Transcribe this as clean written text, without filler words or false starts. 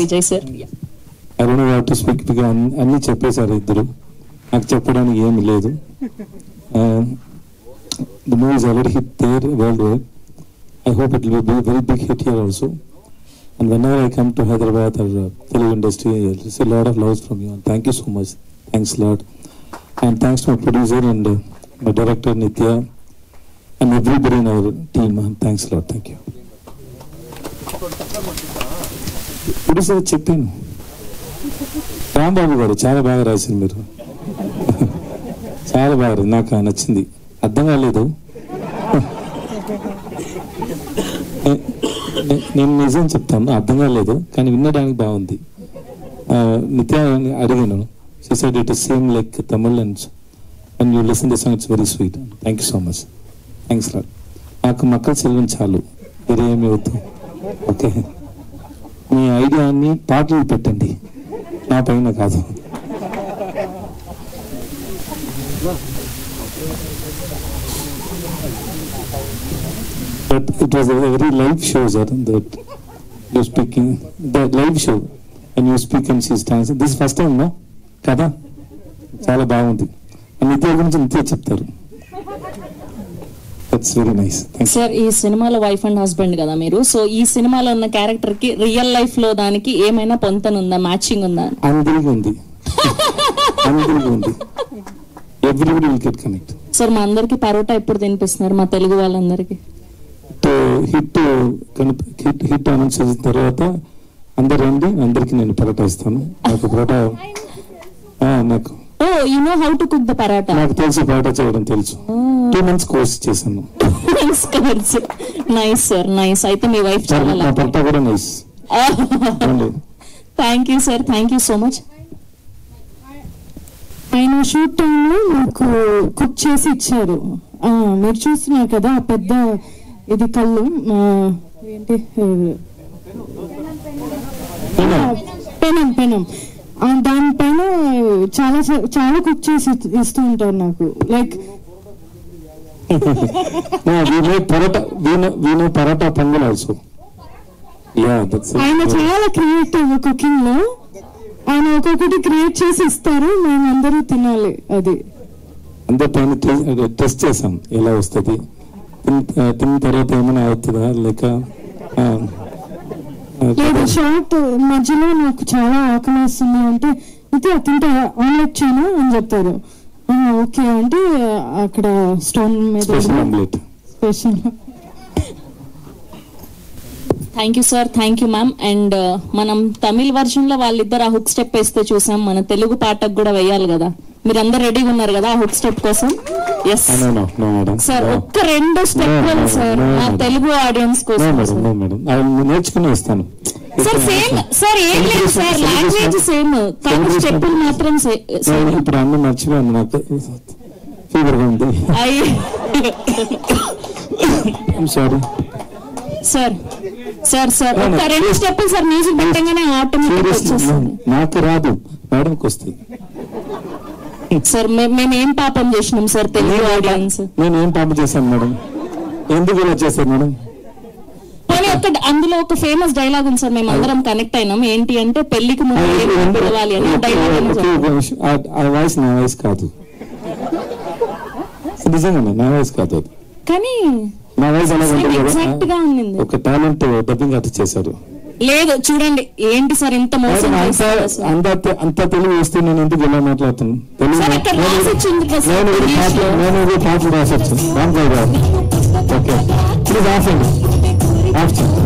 Vijay sir. I don't know what to speak because అన్ని చెప్పేశారు ఇద్దరు, నాకు చెప్పడానికి ఏమి లేదు. The movie is already hit there worldwide. I hope it will be a very big hit here also. And whenever I come to Hyderabad or Telugu industry, I receive a lot of love from you. And thank you so much. Thanks a lot. And thanks to my producer and my director Nitya and everybody in our team. And thanks a lot. Thank you. Producer చెప్పాను, రాంబాబు గారు చాలా బాగా రాసింది, మీరు చాలా బాగా, నాకు నచ్చింది. అర్థం కాలేదు, నేను నిజం చెప్తాను, అర్థం కాలేదు, కానీ వినడానికి బాగుంది. నిత్య అడిగాను, she said it is same like Tamil and when you listen the song it's very sweet. Thank you so much. Thanks a lot. నాకు మక్కల సెల్వం చాలు, వేరే ఏమి వద్దు. ఓకే, మీ ఐడియాని పాటలు పెట్టండి, నా పైన కాదు. But it was a very live show, sir, that you're speaking, the live show, and you speak and she stands. This is first time, no? Kada? చాలా బాగుంది. నిత్య గురించి నిత్య చెప్తారు. That's very nice. సార్, ఈ సినిమాలో వైఫ్ అండ్ హస్బెండ్ కదా మీరు, సో ఈ సినిమాలో ఉన్న క్యారెక్టర్ కి రియల్ లైఫ్ లో దానికి ఏమైనా పొంతనుందా, మ్యాచింగ్ ఉందా? అందరికీ ఉంది, అందరికీ ఉంది. Everybody will get connect. Sir, మా అందరికి పరోటా ఎప్పుడు తినిపిస్తున్నారు, మా తెలుగు వాళ్ళందరికి? హిట్ అనౌన్స్ చేసిన తర్వాత అందరు రండి, అందరికి నేను పరోటా ఇస్తాను. నాకు పరోటా, నాకు you know how to cook the parotta? నాకు తెలుసు, పరోటా చేయడం తెలుసు. 2 months కోర్స్ చేశాను. Nice sir, nice. అయితే మీ వైఫ్ చాలా పరోటా కూడా nice. Thank you sir, thank you so much. ఆయన షూట్ టైంలో నాకు కుక్ చేసి ఇచ్చారు. మీరు చూస్తున్నారు కదా ఆ పెద్ద ఇది కళ్ళు, ఏంటి పెనం, దానిపైన చాలా చాలా కుక్ చేసి ఇస్తూ ఉంటారు నాకు. Like parotta pongal also. ఆయన చాలా క్రియేటివ్ కుకింగ్ లో, ఆయన ఒక్కొక్కటి క్రియేట్ చేసి ఇస్తారు, మేము అందరూ తినాలి. అది అందరి పైన టెస్ట్ చేసాం ఎలా వస్తుంది, తిన్న తర్వాత ఏమైనా అవుతుందా లేక లేదు. షార్ట్ మధ్యలో నాకు చాలా ఆకలి వస్తుంది అంటే అయితే తింటే ఆమ్లెట్ చేయను అని చెప్తారు. ఓకే అంటే అక్కడ స్టోన్ మీద special. Thank you sir, thank you ma'am. And మనం తమిళ వర్జన్ లో వాళ్ళిద్దరు ఆ హుక్ స్టెప్ వేస్తే చూసాం, మన తెలుగు పాటకు కూడా వేయాలి కదా, మీరందరూ రెడీగా ఉన్నారు కదా ఆ హుక్ స్టెప్ కోసం? ఎస్ సార్, ఒక్క 2 స్టెప్ సార్ ఆ తెలుగు ఆడియన్స్ కోసం. నేర్చుకుని వస్తాను సార్. సేమ్ సార్, ఏం లేదు సార్, లాంగ్వేజ్ సేమ్, కానీ స్టెప్పులు మాత్రం ఇప్పుడు అన్ని మర్చిపోయాను, నాకు ఫీవర్ గా ఉంది. Sorry sir. సార్ సార్ ఒక 2 స్టెప్పులు సార్, మ్యూజిక్ పెట్టగానే ఆటోమేటిక్ వచ్చేస్తుంది. నాకు రాదు, మేడంకి వస్తుంది. సార్ మేము ఏం పాపం చేసినాం సార్ తెలుగు ఆడియన్స్? నేను ఏం పాపం చేశాను మేడం, ఎందుకు ఇలా చేశారు మేడం? కానీ అందులో ఒక ఫేమస్ డైలాగ్ ఉంది సార్, మేము అందరం కనెక్ట్ అయినాం. ఏంటి అంటే పెళ్లికి ముందు పిలవాలి అని డైలాగ్. ఆ వాయిస్ నా వాయిస్ కాదు, నిజంగా నా వాయిస్ కాదు అది, కానీ నా వాయిస్ ఎగ్జాక్ట్ గా ఉంది. ఒక టాలెంట్ డబ్బింగ్ ఆర్టిస్ట్ చేశారు. లేదు చూడండి, ఏంటి సార్ ఇంత మోసం అంత తెలుగు వస్తే నేను ఎందుకు ఇలా మాట్లాడుతున్నాను? నేను పాటలు రాసొచ్చు. ఓకే, ప్లీజ్ ఆఫ్ చేయండి, ఆఫ్ చేయండి.